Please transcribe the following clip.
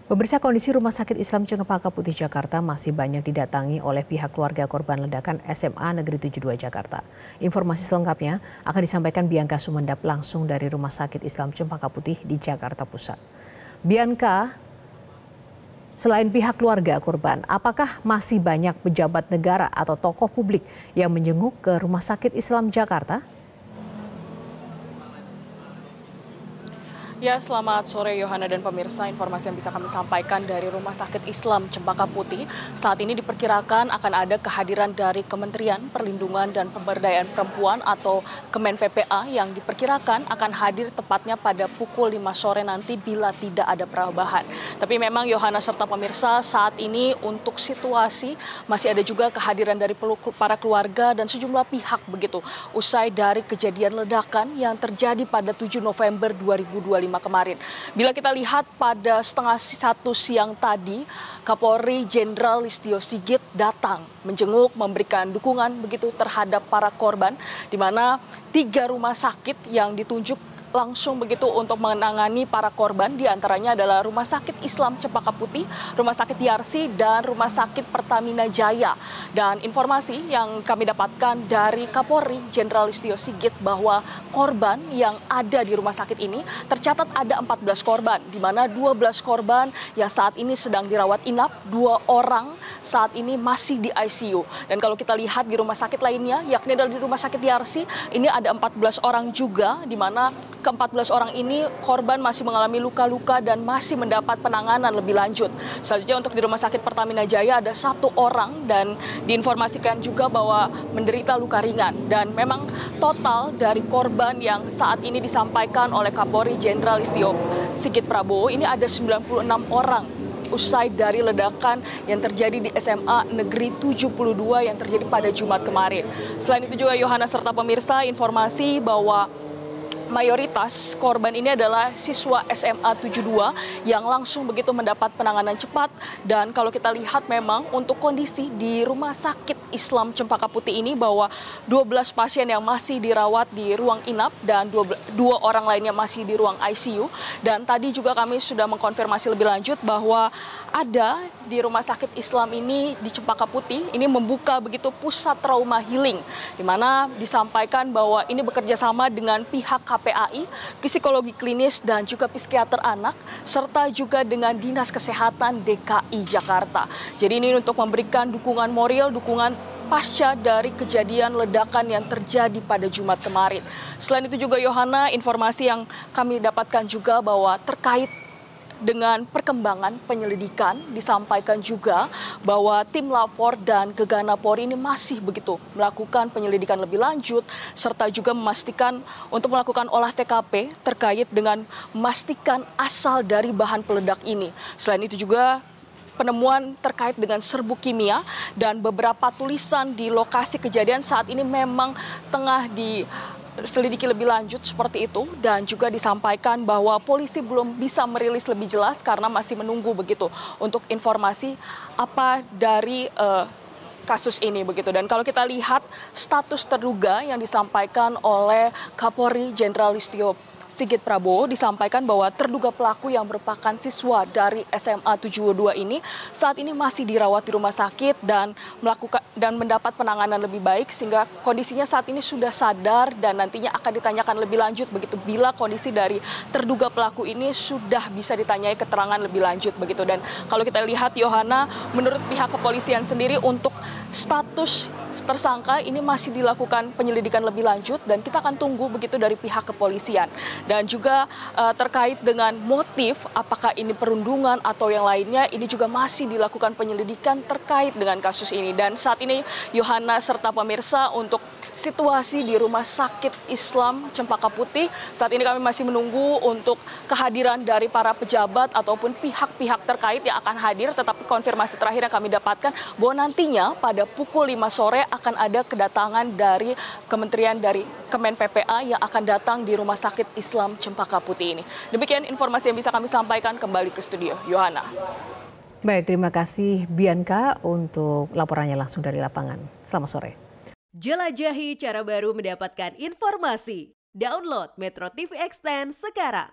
Pemirsa, kondisi Rumah Sakit Islam Cempaka Putih Jakarta masih banyak didatangi oleh pihak keluarga korban ledakan SMA Negeri 72 Jakarta. Informasi selengkapnya akan disampaikan Bianca Sumendap langsung dari Rumah Sakit Islam Cempaka Putih di Jakarta Pusat. Bianca, selain pihak keluarga korban, apakah masih banyak pejabat negara atau tokoh publik yang menjenguk ke Rumah Sakit Islam Jakarta? Ya, selamat sore Yohana dan pemirsa. Informasi yang bisa kami sampaikan dari Rumah Sakit Islam Cempaka Putih, saat ini diperkirakan akan ada kehadiran dari Kementerian Perlindungan dan Pemberdayaan Perempuan atau Kemen PPA yang diperkirakan akan hadir tepatnya pada pukul 5 sore nanti bila tidak ada perubahan. Tapi memang Yohana serta pemirsa, saat ini untuk situasi masih ada juga kehadiran dari para keluarga dan sejumlah pihak begitu. Usai dari kejadian ledakan yang terjadi pada 7 November 2025 kemarin. Bila kita lihat pada setengah 1 siang tadi, Kapolri Jenderal Listio Sigit datang menjenguk, memberikan dukungan begitu terhadap para korban, di mana 3 rumah sakit yang ditunjuk langsung begitu untuk menangani para korban, diantaranya adalah Rumah Sakit Islam Cempaka Putih, Rumah Sakit Yarsi, dan Rumah Sakit Pertamina Jaya. Dan informasi yang kami dapatkan dari Kapolri Jenderal Listio Sigit bahwa korban yang ada di rumah sakit ini tercatat ada 14 korban, di mana 12 korban yang saat ini sedang dirawat inap, 2 orang saat ini masih di ICU. Dan kalau kita lihat di rumah sakit lainnya, yakni adalah di Rumah Sakit Yarsi, ini ada 14 orang juga, di mana ke-14 orang ini korban masih mengalami luka-luka dan masih mendapat penanganan lebih lanjut. Selanjutnya untuk di Rumah Sakit Pertamina Jaya ada 1 orang dan diinformasikan juga bahwa menderita luka ringan. Dan memang total dari korban yang saat ini disampaikan oleh Kapolri Jenderal Listio Sigit Prabowo ini ada 96 orang usai dari ledakan yang terjadi di SMA Negeri 72 yang terjadi pada Jumat kemarin. Selain itu juga Yohana serta pemirsa, informasi bahwa mayoritas korban ini adalah siswa SMA 72 yang langsung begitu mendapat penanganan cepat. Dan kalau kita lihat memang untuk kondisi di Rumah Sakit Islam Cempaka Putih ini bahwa 12 pasien yang masih dirawat di ruang inap dan 2 orang lainnya masih di ruang ICU. Dan tadi juga kami sudah mengkonfirmasi lebih lanjut bahwa ada di Rumah Sakit Islam ini di Cempaka Putih ini membuka begitu pusat trauma healing, di mana disampaikan bahwa ini bekerja sama dengan pihak KPAI, psikologi klinis dan juga psikiater anak, serta juga dengan Dinas Kesehatan DKI Jakarta. Jadi ini untuk memberikan dukungan moral, dukungan pasca dari kejadian ledakan yang terjadi pada Jumat kemarin. Selain itu juga Yohana, informasi yang kami dapatkan juga bahwa terkait dengan perkembangan penyelidikan disampaikan juga bahwa tim lapor dan Gegana Polri ini masih begitu melakukan penyelidikan lebih lanjut serta juga memastikan untuk melakukan olah TKP terkait dengan memastikan asal dari bahan peledak ini. Selain itu juga penemuan terkait dengan serbuk kimia dan beberapa tulisan di lokasi kejadian saat ini memang tengah diselidiki lebih lanjut seperti itu, dan juga disampaikan bahwa polisi belum bisa merilis lebih jelas karena masih menunggu begitu untuk informasi apa dari kasus ini begitu. Dan kalau kita lihat status terduga yang disampaikan oleh Kapolri Jenderal Listio Sigit Prabowo, disampaikan bahwa terduga pelaku yang merupakan siswa dari SMA 72 ini saat ini masih dirawat di rumah sakit dan mendapat penanganan lebih baik sehingga kondisinya saat ini sudah sadar dan nantinya akan ditanyakan lebih lanjut begitu bila kondisi dari terduga pelaku ini sudah bisa ditanyai keterangan lebih lanjut begitu. Dan kalau kita lihat Yohana, menurut pihak kepolisian sendiri untuk status tersangka ini masih dilakukan penyelidikan lebih lanjut dan kita akan tunggu begitu dari pihak kepolisian. Dan juga terkait dengan motif apakah ini perundungan atau yang lainnya, ini juga masih dilakukan penyelidikan terkait dengan kasus ini. Dan saat ini Yohana serta pemirsa, untuk situasi di Rumah Sakit Islam Cempaka Putih, saat ini kami masih menunggu untuk kehadiran dari para pejabat ataupun pihak-pihak terkait yang akan hadir, tetapi konfirmasi terakhir yang kami dapatkan bahwa nantinya pada pukul 5 sore akan ada kedatangan dari Kementerian dari Kemen PPA yang akan datang di Rumah Sakit Islam Cempaka Putih ini. Demikian informasi yang bisa kami sampaikan, kembali ke studio. Yohana. Baik, terima kasih Bianca untuk laporannya langsung dari lapangan. Selamat sore. Jelajahi cara baru mendapatkan informasi. Download Metro TV Extend sekarang.